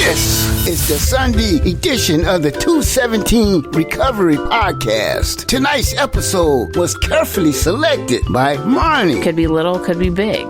This is the Sunday edition of the 217 Recovery Podcast. Tonight's episode was carefully selected by Marnie. Could be little, could be big.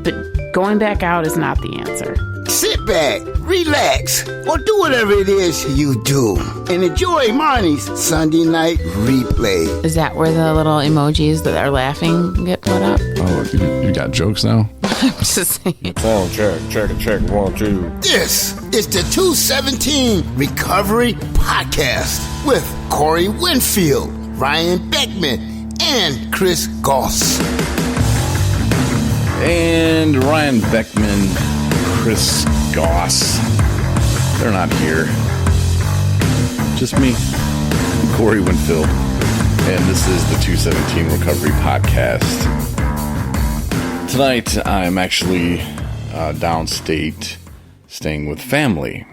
But going back out is not the answer. Sit back, relax, or do whatever it is you do, and enjoy Marnie's Sunday night replay. Is that where the little emojis that are laughing get put up? Oh, you got jokes now? I'm just saying. Phone check, 1, 2. This is the 217 Recovery Podcast with Corey Winfield, Ryan Beckman, and Chris Goss. And Ryan Beckman, Chris Goss. They're not here. Just me, Corey Winfield. And this is the 217 Recovery Podcast. Tonight, I'm actually downstate staying with family.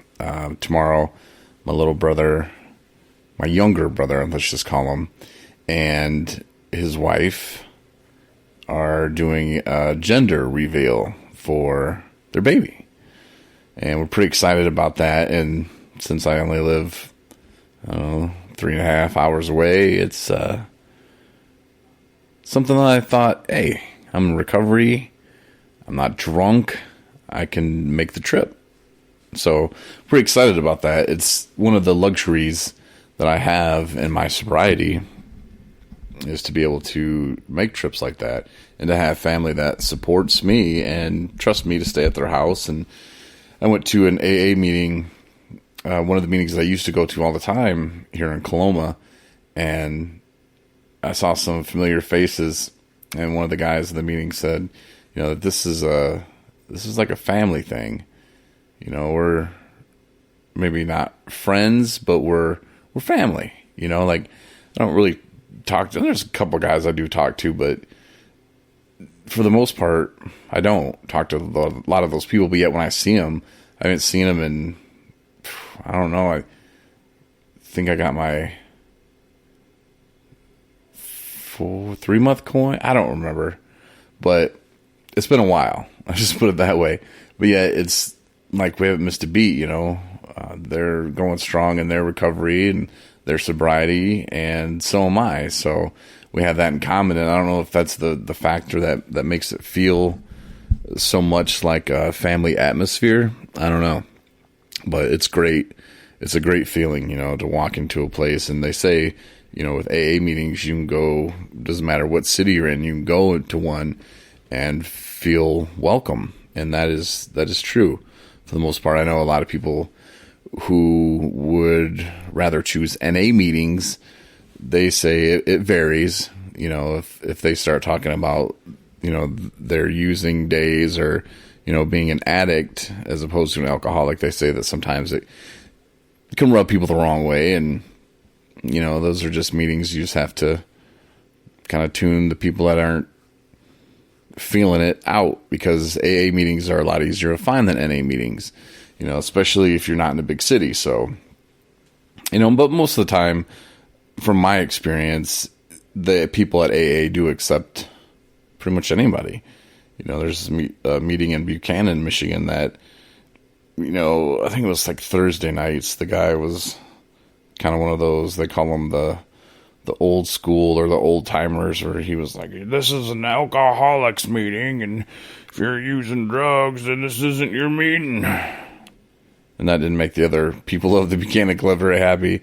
Tomorrow, my little brother, my younger brother, let's just call him, and his wife are doing a gender reveal for their baby. And we're pretty excited about that. And since I only live 3.5 hours away, it's something that I thought, hey, I'm in recovery, I'm not drunk, I can make the trip. So pretty excited about that. It's one of the luxuries that I have in my sobriety is to be able to make trips like that and to have family that supports me and trusts me to stay at their house. And I went to an AA meeting, one of the meetings I used to go to all the time here in Coloma, and I saw some familiar faces, and one of the guys in the meeting said, you know, this is like a family thing. You know, we're maybe not friends, but we're family. You know, like I don't really talk to, there's a couple guys I do talk to, but for the most part, I don't talk to a lot of those people. But yet when I see them, I haven't seen them in, I don't know, I think I got my 3-month coin. I don't remember, but it's been a while. I just put it that way. But yeah, it's like we haven't missed a beat, you know. They're going strong in their recovery and their sobriety, and so am I. So we have that in common, and I don't know if that's the factor that makes it feel so much like a family atmosphere. I don't know, but it's great. It's a great feeling, you know, to walk into a place, and they say, you know, with AA meetings, you can go, doesn't matter what city you're in, you can go to one and feel welcome. And that is true for the most part. I know a lot of people who would rather choose NA meetings. They say it varies, you know, if they start talking about, you know, their using days or, you know, being an addict as opposed to an alcoholic. They say that sometimes it can rub people the wrong way, and you know, those are just meetings. You just have to kind of tune the people that aren't feeling it out, because AA meetings are a lot easier to find than NA meetings, you know, especially if you're not in a big city. So, you know, but most of the time, from my experience, the people at AA do accept pretty much anybody. You know, there's a meeting in Buchanan, Michigan that, you know, I think it was like Thursday nights. The guy was kind of one of those, they call them the old school or the old timers, where he was like, this is an alcoholics meeting, and if you're using drugs, then this isn't your meeting. And that didn't make the other people of the Buchanan Club very happy.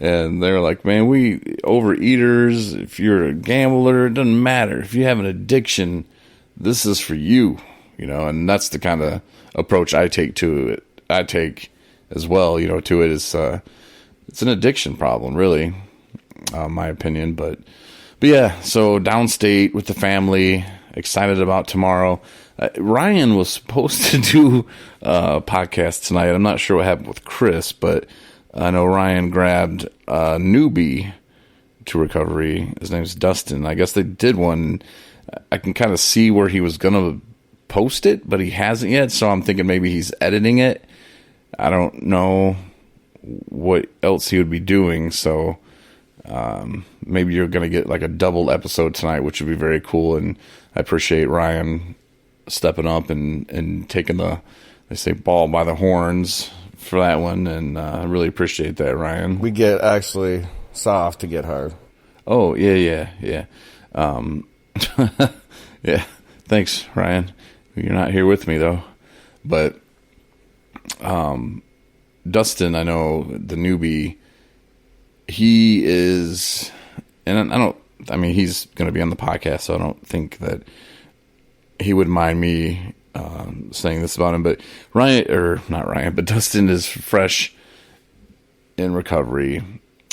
And they're like, man, we overeaters, if you're a gambler, it doesn't matter. If you have an addiction, this is for you, you know. And that's the kind of approach I take to it. I take as well, you know, to it. It's an addiction problem, really, my opinion. But yeah, so downstate with the family, excited about tomorrow. Ryan was supposed to do a podcast tonight. I'm not sure what happened with Chris, but I know Ryan grabbed a newbie to recovery. His name's Dustin. I guess they did one. I can kind of see where he was going to post it, but he hasn't yet. So I'm thinking maybe he's editing it. I don't know what else he would be doing. So maybe you're going to get like a double episode tonight, which would be very cool. And I appreciate Ryan stepping up and taking the they say ball by the horns for that one, and I really appreciate that, Ryan. We get actually soft to get hard. Oh, yeah. Yeah, thanks, Ryan. You're not here with me, though. But Dustin, I know, the newbie, he is, and I mean, he's going to be on the podcast, so I don't think that he would mind me saying this about him. But but Dustin is fresh in recovery.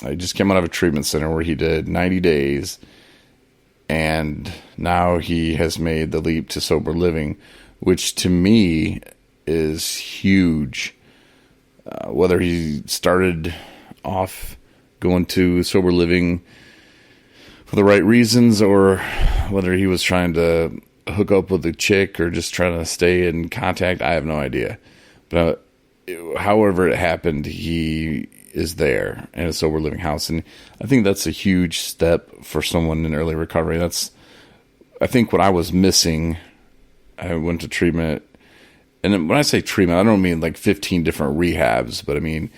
I just came out of a treatment center where he did 90 days, and now he has made the leap to sober living, which to me is huge. Whether he started off going to sober living for the right reasons, or whether he was trying to hook up with a chick or just trying to stay in contact, I have no idea. But however it happened, he is there in a sober living house, and I think that's a huge step for someone in early recovery. That's, I think, what I was missing. I went to treatment, and when I say treatment, I don't mean like 15 different rehabs, but I mean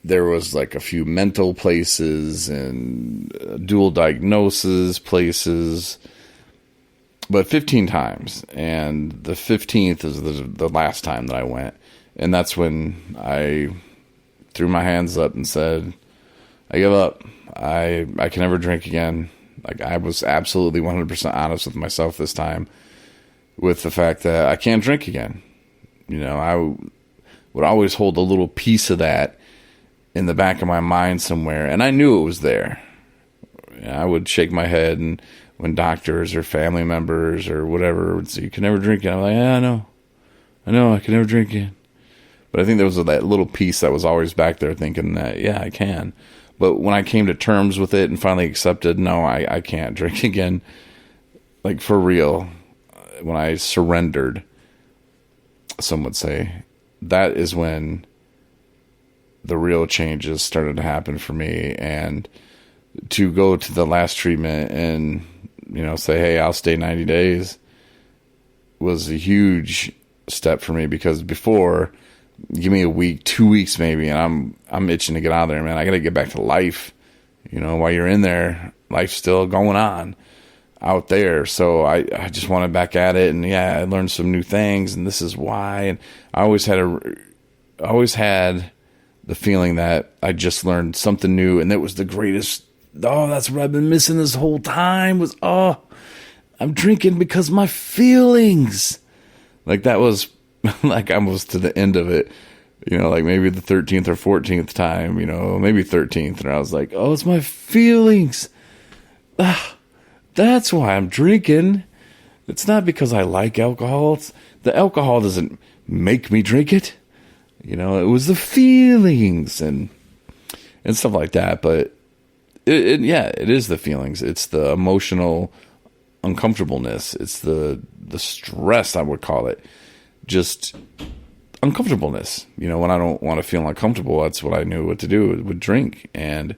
there was like a few mental places and dual diagnosis places, but 15 times, and the 15th is the last time that I went, and that's when I threw my hands up and said, I give up. I can never drink again. Like, I was absolutely 100% honest with myself this time, with the fact that I can't drink again. You know, I would always hold a little piece of that in the back of my mind somewhere, and I knew it was there. I would shake my head, and when doctors or family members or whatever would say, you can never drink again, I'm like, yeah, I know, I can never drink again. But I think there was that little piece that was always back there thinking that, yeah, I can. But when I came to terms with it and finally accepted, no, I can't drink again, like for real, when I surrendered, some would say, that is when the real changes started to happen for me. And to go to the last treatment and, you know, say, hey, I'll stay 90 days was a huge step for me, because before, give me a week, 2 weeks maybe, and I'm itching to get out of there, man. I got to get back to life. You know, while you're in there, life's still going on out there. So I just wanted back at it, and yeah, I learned some new things, and this is why. And I always had the feeling that I just learned something new, and it was the greatest. Oh, that's what I've been missing this whole time, was, I'm drinking because my feelings. Like, that was like almost to the end of it, you know, like maybe the 13th or 14th time, you know, maybe 13th. And I was like, oh, it's my feelings. That's why I'm drinking. It's not because I like alcohol. The alcohol doesn't make me drink it. You know, it was the feelings and stuff like that. But it is the feelings. It's the emotional uncomfortableness. It's the stress, I would call it. Just uncomfortableness. You know, when I don't want to feel uncomfortable, that's what I knew what to do, would drink. And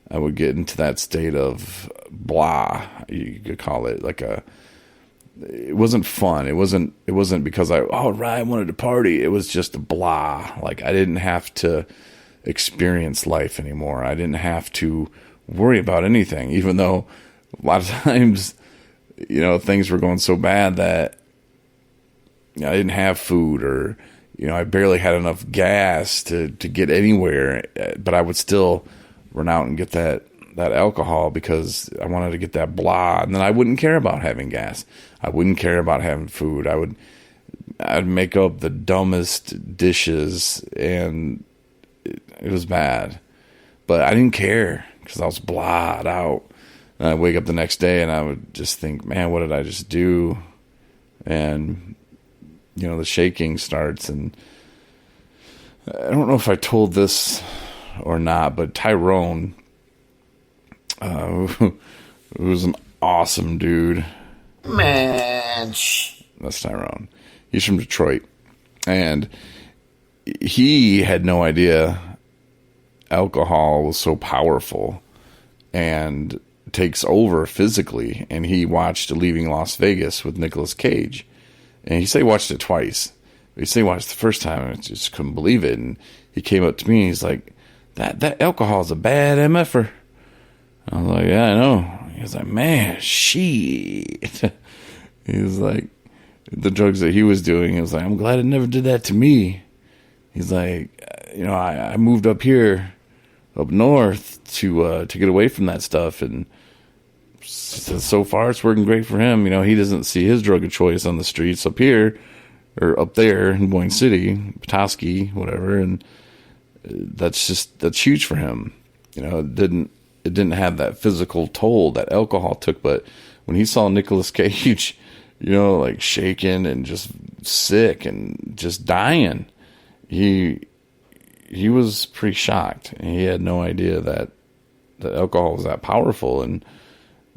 I would get into that state of blah, you could call it, like it wasn't fun. It wasn't because I wanted to party. It was just a blah. Like, I didn't have to experience life anymore. I didn't have to worry about anything, even though a lot of times, you know, things were going so bad that, you know, I didn't have food, or, you know, I barely had enough gas to get anywhere, but I would still run out and get that alcohol because I wanted to get that blah. And then I wouldn't care about having gas. I wouldn't care about having food. I'd make up the dumbest dishes, and it was bad, but I didn't care because I was blah'd out. And I'd wake up the next day and I would just think, man, what did I just do? And, you know, the shaking starts. And I don't know if I told this or not, but Tyrone, who's an awesome dude. Man, That's Tyrone. He's from Detroit. And he had no idea alcohol was so powerful and takes over physically. And he watched Leaving Las Vegas with Nicolas Cage. And he said he watched it twice. He said he watched the first time and I just couldn't believe it. And he came up to me and he's like, that alcohol is a bad MFer. I was like, yeah, I know. He was like, man, shit. He was like, the drugs that he was doing, he was like, I'm glad it never did that to me. He's like, I moved up here, up north to get away from that stuff. And so far it's working great for him. He doesn't see his drug of choice on the streets up here or up there in Boyne City, Petoskey, whatever. And that's huge for him. It didn't have that physical toll that alcohol took. But when he saw Nicolas Cage, like shaking and just sick and just dying, he was pretty shocked. He had no idea that alcohol was that powerful. And,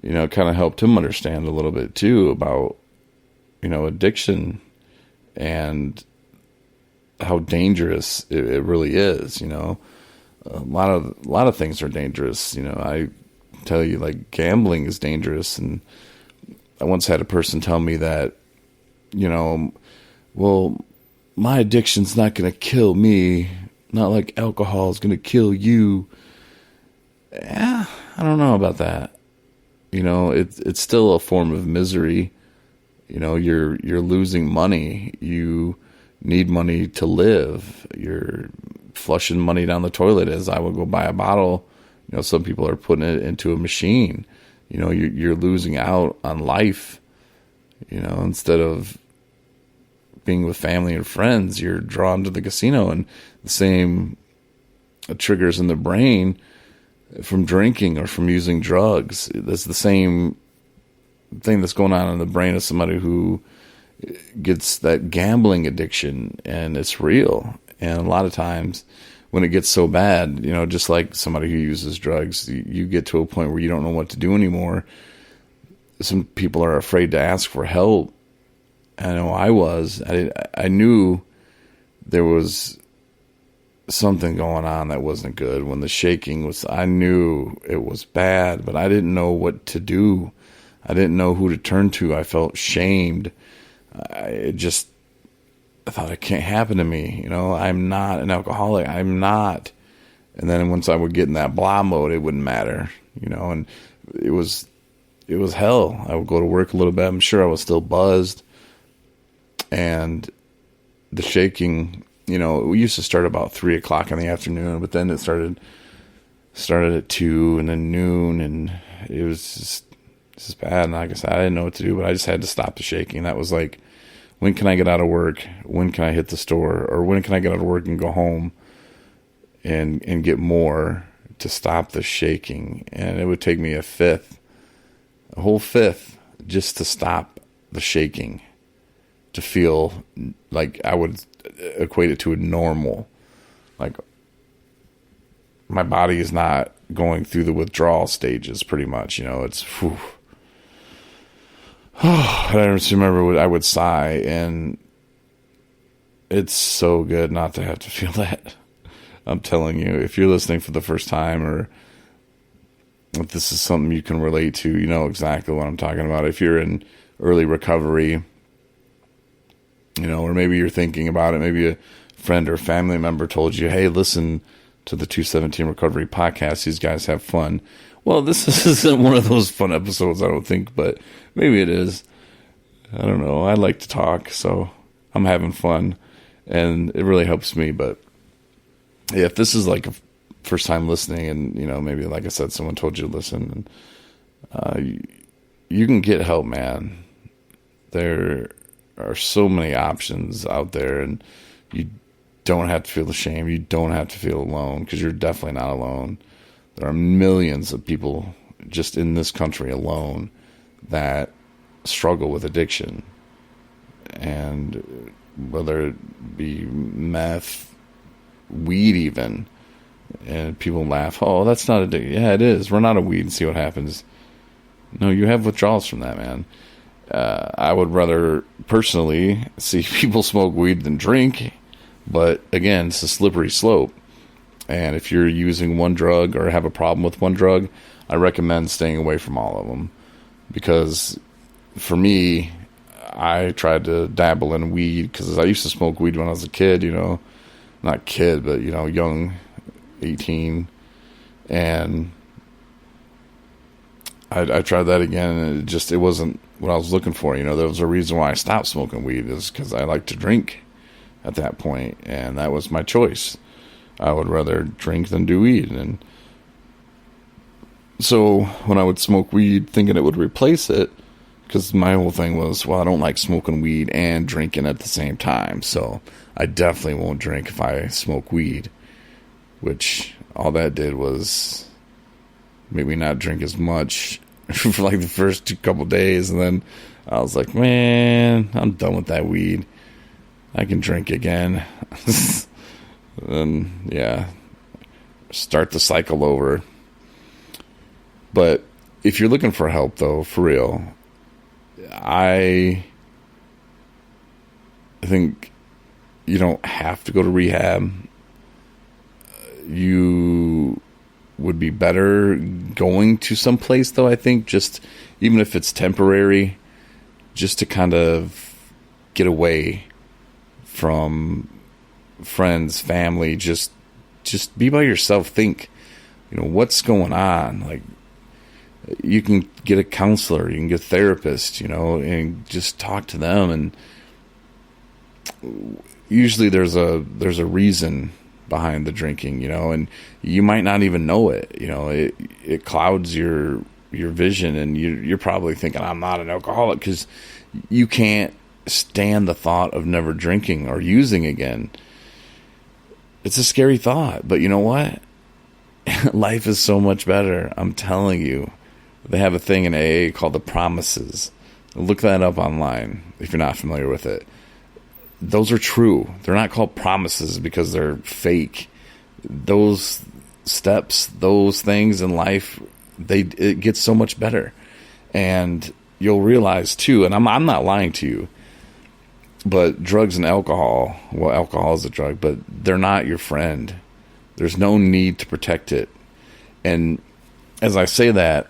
it kind of helped him understand a little bit too about, addiction and how dangerous it really is. A lot of things are dangerous. I tell you, like, gambling is dangerous. And I once had a person tell me that, well, my addiction's not going to kill me, not like alcohol is going to kill you. Yeah, I don't know about that. It's still a form of misery. You're losing money. You need money to live. You're flushing money down the toilet as I would go buy a bottle. Some people are putting it into a machine. You're losing out on life. Instead of being with family and friends, you're drawn to the casino, and the same triggers in the brain from drinking or from using drugs. That's the same thing that's going on in the brain of somebody who gets that gambling addiction, and it's real. And a lot of times when it gets so bad, just like somebody who uses drugs, you get to a point where you don't know what to do anymore. Some people are afraid to ask for help. I know I was. I knew there was something going on that wasn't good. When the shaking was, I knew it was bad, but I didn't know what to do. I didn't know who to turn to. I felt shamed. I thought it can't happen to me. I'm not an alcoholic. I'm not. And then once I would get in that blah mode, it wouldn't matter, and it was hell. I would go to work a little bit. I'm sure I was still buzzed. And the shaking, we used to start about 3:00 in the afternoon, but then it started at 2 and then noon, and it was just bad. And like I said, I didn't know what to do, but I just had to stop the shaking. That was like, when can I get out of work? When can I hit the store? Or when can I get out of work and go home and get more to stop the shaking? And it would take me a whole fifth, just to stop the shaking, to feel like I would equate it to a normal. Like, my body is not going through the withdrawal stages, pretty much. It's, whew. I just remember I would sigh, and it's so good not to have to feel that. I'm telling you, if you're listening for the first time, or if this is something you can relate to, you know exactly what I'm talking about. If you're in early recovery, or maybe you're thinking about it, maybe a friend or family member told you, hey, listen to the 217 Recovery Podcast. These guys have fun. Well, this isn't one of those fun episodes, I don't think, but maybe it is. I don't know. I like to talk, so I'm having fun, and it really helps me. But yeah, if this is like a first time listening, and maybe, like I said, someone told you to listen, and you can get help, man. There are so many options out there, and you don't have to feel ashamed. You don't have to feel alone, because you're definitely not alone. There are millions of people just in this country alone that struggle with addiction. And whether it be meth, weed even, and people laugh, oh, that's not addiction. Yeah, it is. Run out of weed and see what happens. No, you have withdrawals from that, man. I would rather personally see people smoke weed than drink, but again, it's a slippery slope. And if you're using one drug or have a problem with one drug, I recommend staying away from all of them. Because for me, I tried to dabble in weed because I used to smoke weed when I was a kid, not kid, but, young, 18. And I tried that again, and it wasn't what I was looking for. There was a reason why I stopped smoking weed, is because I liked to drink at that point, and that was my choice. I would rather drink than do weed. And so when I would smoke weed thinking it would replace it, because my whole thing was, well, I don't like smoking weed and drinking at the same time, so I definitely won't drink if I smoke weed, which all that did was make me not drink as much for like the first couple days, and then I was like, man, I'm done with that weed. I can drink again. Then, yeah, start the cycle over. But if you're looking for help, though, for real, I think you don't have to go to rehab. You would be better going to some place, though, I think, just even if it's temporary, just to kind of get away from friends, family, just be by yourself. Think, what's going on. Like, you can get a counselor, you can get a therapist, and just talk to them. And usually there's a reason behind the drinking, and you might not even know it. It clouds your vision, and you're probably thinking, I'm not an alcoholic, because you can't stand the thought of never drinking or using again. It's a scary thought, but you know what? Life is so much better. I'm telling you. They have a thing in AA called the promises. Look that up online if you're not familiar with it. Those are true. They're not called promises because they're fake. Those steps, those things in life, it gets so much better. And you'll realize too, and I'm not lying to you, but drugs and alcohol, well, alcohol is a drug, but they're not your friend. There's no need to protect it. And as I say that,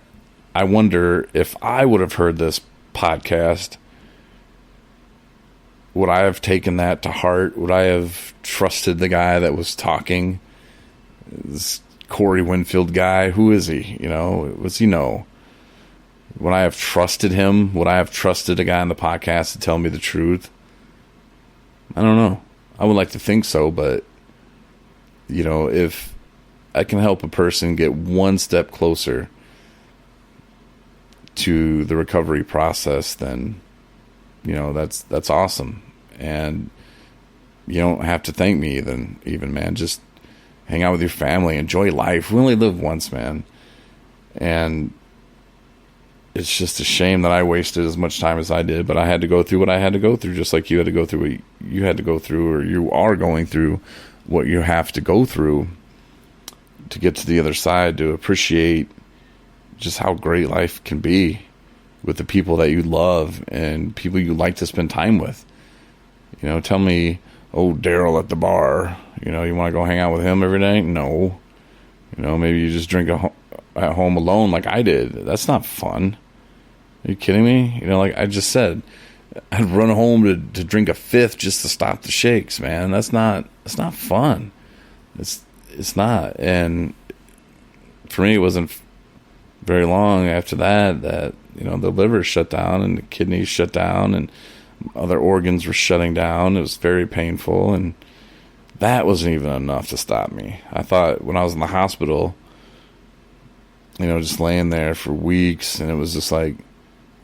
I wonder if I would have heard this podcast, would I have taken that to heart? Would I have trusted the guy that was talking? This Corey Winfield guy, who is he? What's he know? Would I have trusted him? Would I have trusted a guy on the podcast to tell me the truth? I don't know. I would like to think so, but if I can help a person get one step closer to the recovery process, then that's awesome. And you don't have to thank me even, man. Just hang out with your family, enjoy life. We only live once, man. And it's just a shame that I wasted as much time as I did, but I had to go through what I had to go through, just like you had to go through what you had to go through, or you are going through what you have to go through to get to the other side, to appreciate just how great life can be with the people that you love and people you like to spend time with. Tell me, Daryl at the bar, you want to go hang out with him every day? No. Maybe you just drink at home alone like I did. That's not fun. Are you kidding me? Like I just said, I'd run home to drink a fifth just to stop the shakes, man. That's not fun. It's not. And for me, it wasn't very long after that the liver shut down and the kidneys shut down and other organs were shutting down. It was very painful, and that wasn't even enough to stop me. I thought when I was in the hospital, just laying there for weeks, and it was just like,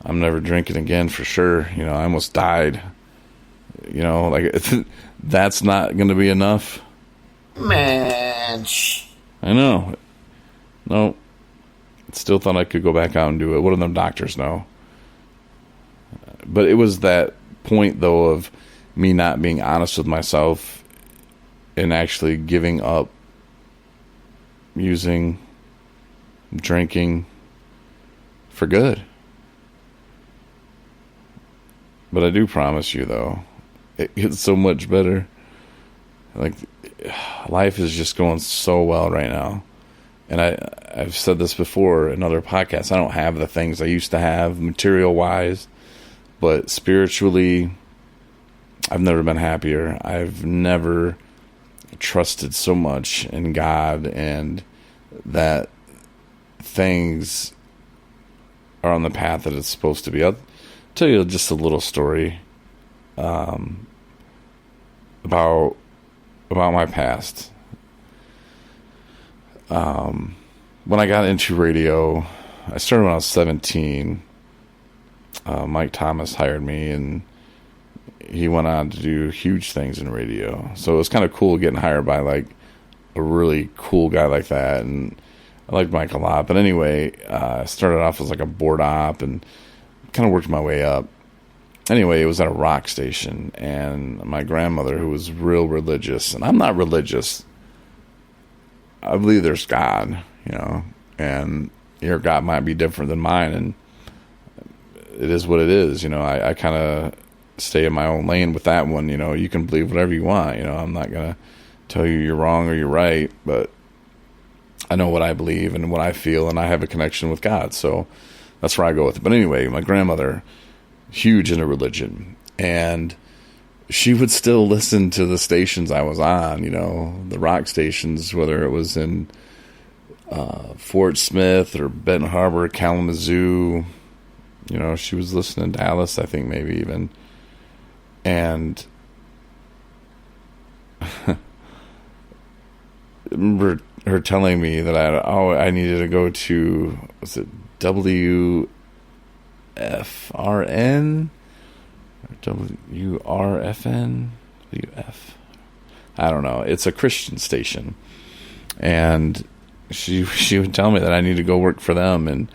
I'm never drinking again for sure. I almost died. That's not going to be enough. Man. I know. No. Still thought I could go back out and do it. What do them doctors know? But it was that point, though, of me not being honest with myself and actually giving up using, drinking for good. But I do promise you, though, it gets so much better. Like, life is just going so well right now. And I've said this before in other podcasts. I don't have the things I used to have material-wise. But spiritually, I've never been happier. I've never trusted so much in God, and that things are on the path that it's supposed to be. I'll tell you just a little story about my past. When I got into radio, I started when I was 17. Mike Thomas hired me, and he went on to do huge things in radio. So it was kind of cool getting hired by like a really cool guy like that, and I liked Mike a lot. But anyway, I started off as like a board op and kind of worked my way up. Anyway, it was at a rock station, and my grandmother, who was real religious, and I'm not religious. I believe there's God, and your God might be different than mine, and it is what it is. I kind of stay in my own lane with that one. You can believe whatever you want. I'm not going to tell you you're wrong or you're right, but I know what I believe and what I feel, and I have a connection with God, so that's where I go with it. But anyway, my grandmother, huge into religion, and she would still listen to the stations I was on, the rock stations, whether it was in Fort Smith or Benton Harbor, Kalamazoo. She was listening to Dallas, I think, maybe even. And I remember her telling me that I needed to go to, was it WFRN? Or WRFN? WF? I don't know. It's a Christian station. And she would tell me that I need to go work for them and,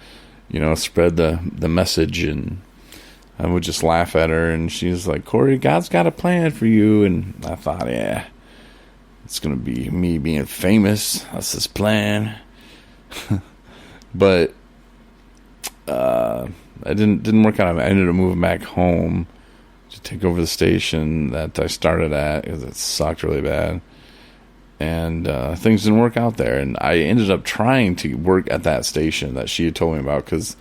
spread the message. And I would just laugh at her, and she's like, "Corey, God's got a plan for you." And I thought, yeah, it's going to be me being famous. That's his plan. But it didn't work out. I ended up moving back home to take over the station that I started at, because it sucked really bad. And things didn't work out there. And I ended up trying to work at that station that she had told me about, because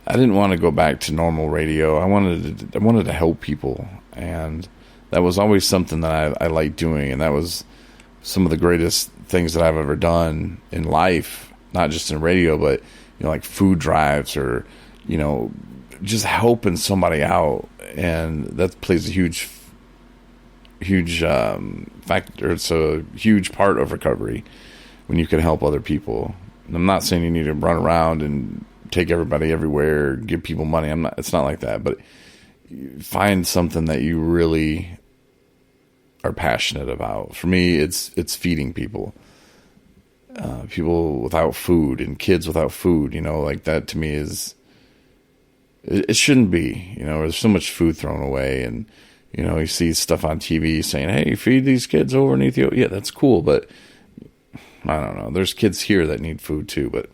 I didn't want to go back to normal radio. I wanted to help people, and that was always something that I liked doing, and that was some of the greatest things that I've ever done in life, not just in radio, but like food drives, or just helping somebody out, and that plays a huge factor. It's a huge part of recovery when you can help other people. And I'm not saying you need to run around and take everybody everywhere, give people money. It's not like that, but find something that you really are passionate about. For me, it's feeding people. People without food and kids without food, like that to me is, it shouldn't be, there's so much food thrown away, and, you see stuff on TV saying, "Hey, feed these kids over in Ethiopia." Yeah, that's cool, but I don't know. There's kids here that need food too, but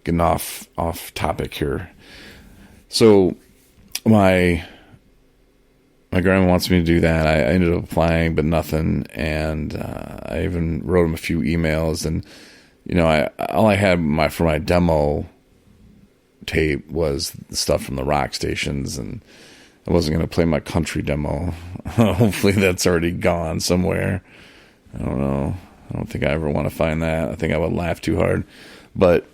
getting off topic here. So my grandma wants me to do that. I ended up applying, but nothing. And I even wrote him a few emails, and all I had for my demo tape was the stuff from the rock stations, and I wasn't going to play my country demo. Hopefully that's already gone somewhere. I don't know. I don't think I ever want to find that. I think I would laugh too hard. But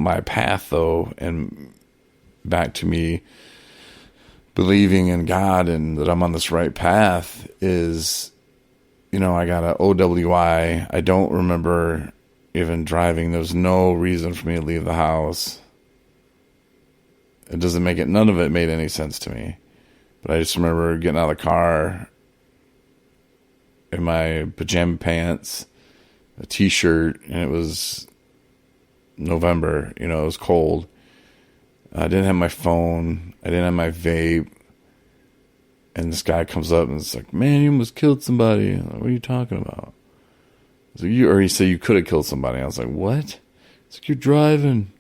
my path, though, and back to me believing in God and that I'm on this right path is, I got an OWI. I don't remember even driving. There was no reason for me to leave the house. It doesn't make it, none of it made any sense to me. But I just remember getting out of the car in my pajama pants, a t-shirt, and it was November, it was cold. I didn't have my phone. I didn't have my vape. And this guy comes up and it's like, "Man, you almost killed somebody." I'm like, "What are you talking about?" So he said, "You could have killed somebody." I was like, "What?" It's like, "You're driving."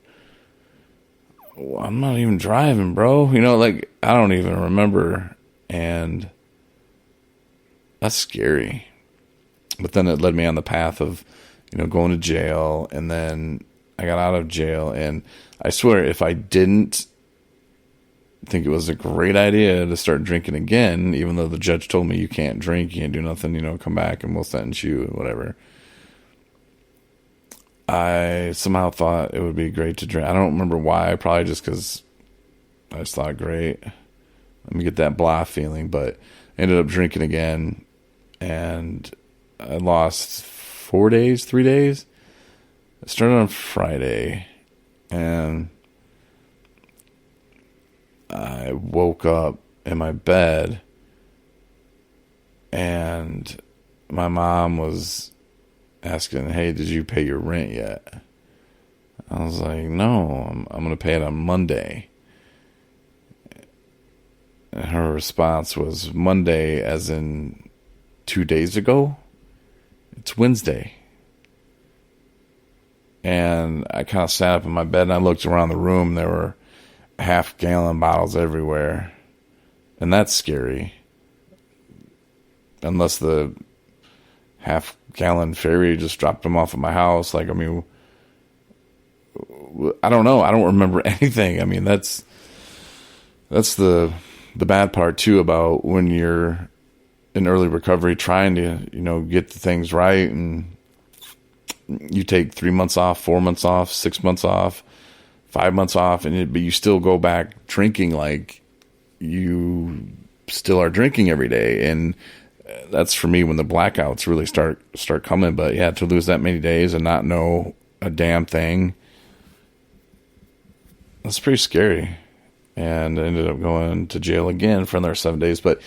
Well, I'm not even driving, bro. I don't even remember. And that's scary. But then it led me on the path of, going to jail. And then I got out of jail, and I swear if I didn't think it was a great idea to start drinking again, even though the judge told me you can't drink, you can't do nothing, come back and we'll sentence you, whatever. I somehow thought it would be great to drink. I don't remember why, probably just because I just thought, great, let me get that blah feeling, but I ended up drinking again, and I lost 3 days. I started on Friday, and I woke up in my bed, and my mom was asking, hey, did you pay your rent yet? I was like, no, I'm going to pay it on Monday. And her response was, Monday as in 2 days ago? It's Wednesday. And I kind of sat up in my bed and I looked around the room. There were half-gallon bottles everywhere. And that's scary. Unless the half-gallon ferry just dropped them off at my house. Like, I mean, I don't know. I don't remember anything. I mean, that's the bad part, too, about when you're in early recovery trying to, get the things right, and you take 3 months off, 4 months off, 6 months off, 5 months off, but you still go back drinking like you still are drinking every day. And that's for me when the blackouts really start coming. But yeah, to lose that many days and not know a damn thing, that's pretty scary. And I ended up going to jail again for another 7 days. But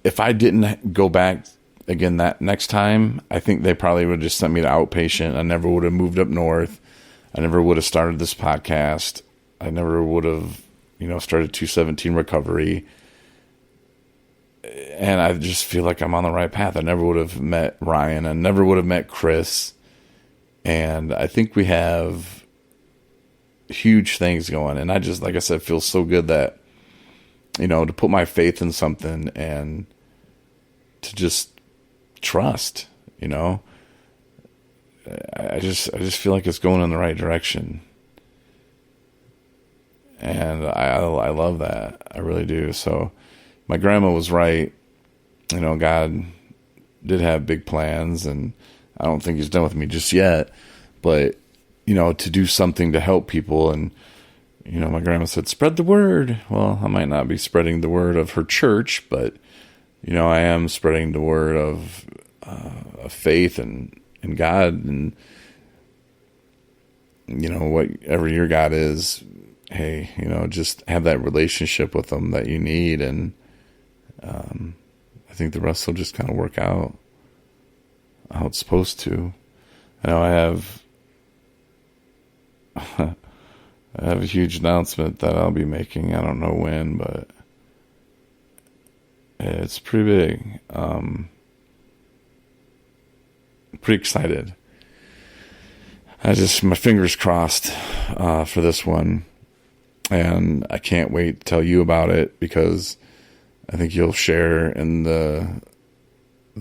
if I didn't go back again that next time, I think they probably would have just sent me to outpatient. I never would have moved up north. I never would have started this podcast. I never would have, started 217 recovery. And I just feel like I'm on the right path. I never would have met Ryan. I never would have met Chris. And I think we have huge things going. And I just, like I said, feel so good that, to put my faith in something and to just trust, I just feel like it's going in the right direction. And I love that. I really do. So my grandma was right. God did have big plans, and I don't think he's done with me just yet, but to do something to help people. And, my grandma said, spread the word. Well, I might not be spreading the word of her church, but, I am spreading the word of faith and God, and, whatever your God is, hey, just have that relationship with them that you need. And I think the rest will just kind of work out how it's supposed to. I know I have a huge announcement that I'll be making. I don't know when, but it's pretty big. Pretty excited. My fingers crossed for this one, and I can't wait to tell you about it, because I think you'll share in the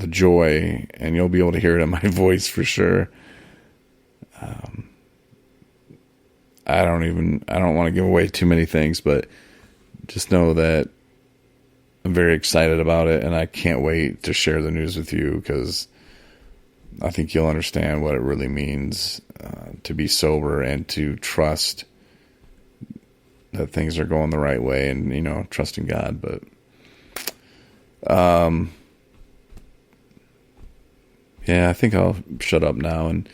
joy, and you'll be able to hear it in my voice for sure. I don't want to give away too many things, but just know that I'm very excited about it, and I can't wait to share the news with you, because I think you'll understand what it really means to be sober and to trust that things are going the right way, and, trusting God. But, yeah, I think I'll shut up now, and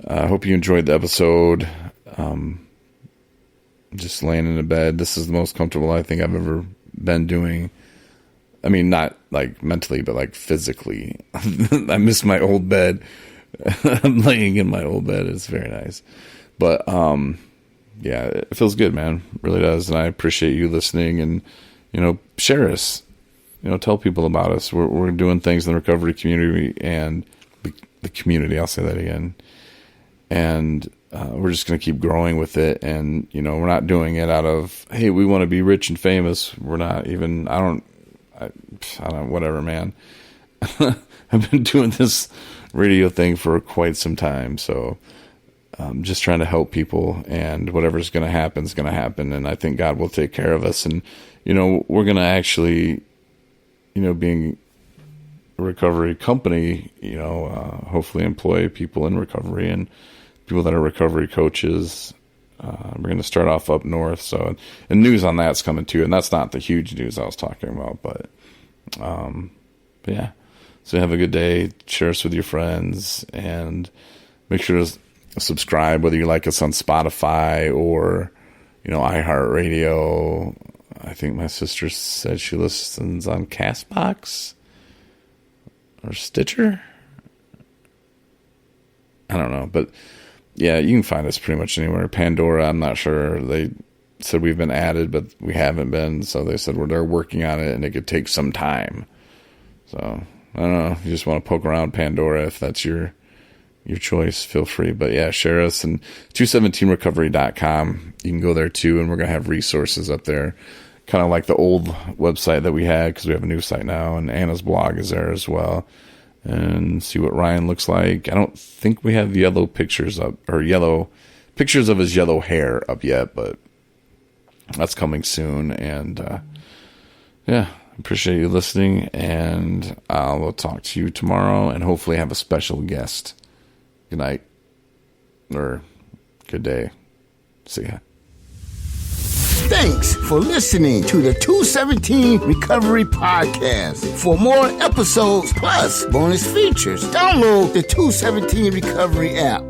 I hope you enjoyed the episode. Just laying in a bed. This is the most comfortable I think I've ever been doing. I mean, not like mentally, but like physically. I miss my old bed. I'm laying in my old bed. It's very nice. But, yeah, it feels good, man. It really does. And I appreciate you listening, and, share us, tell people about us. We're doing things in the recovery community and the community. I'll say that again. And, we're just going to keep growing with it. And, we're not doing it out of, hey, we want to be rich and famous. We're not even, I don't, whatever, man. I've been doing this radio thing for quite some time. So, just trying to help people, and whatever's going to happen is going to happen. And I think God will take care of us. And, we're going to actually, being a recovery company, hopefully employ people in recovery and people that are recovery coaches. We're going to start off up north. So, and news on that's coming too. And that's not the huge news I was talking about, but yeah. So have a good day. Share us with your friends, and make sure to subscribe, whether you like us on Spotify or, iHeartRadio. I think my sister said she listens on Castbox or Stitcher. I don't know, but yeah, you can find us pretty much anywhere. Pandora, I'm not sure. They said we've been added, but we haven't been. So they said they're working on it, and it could take some time. So I don't know. If you just want to poke around Pandora, if that's your choice, feel free. But yeah, share us, and 217recovery.com. You can go there too, and we're going to have resources up there, kind of like the old website that we had, because we have a new site now, and Anna's blog is there as well. And see what Ryan looks like. I don't think we have yellow pictures up, or yellow pictures of his yellow hair up yet, but that's coming soon. And yeah, appreciate you listening, and I'll talk to you tomorrow, and hopefully have a special guest. Good night, or good day. See ya. Thanks for listening to the 217 Recovery Podcast. For more episodes plus bonus features, download the 217 Recovery app.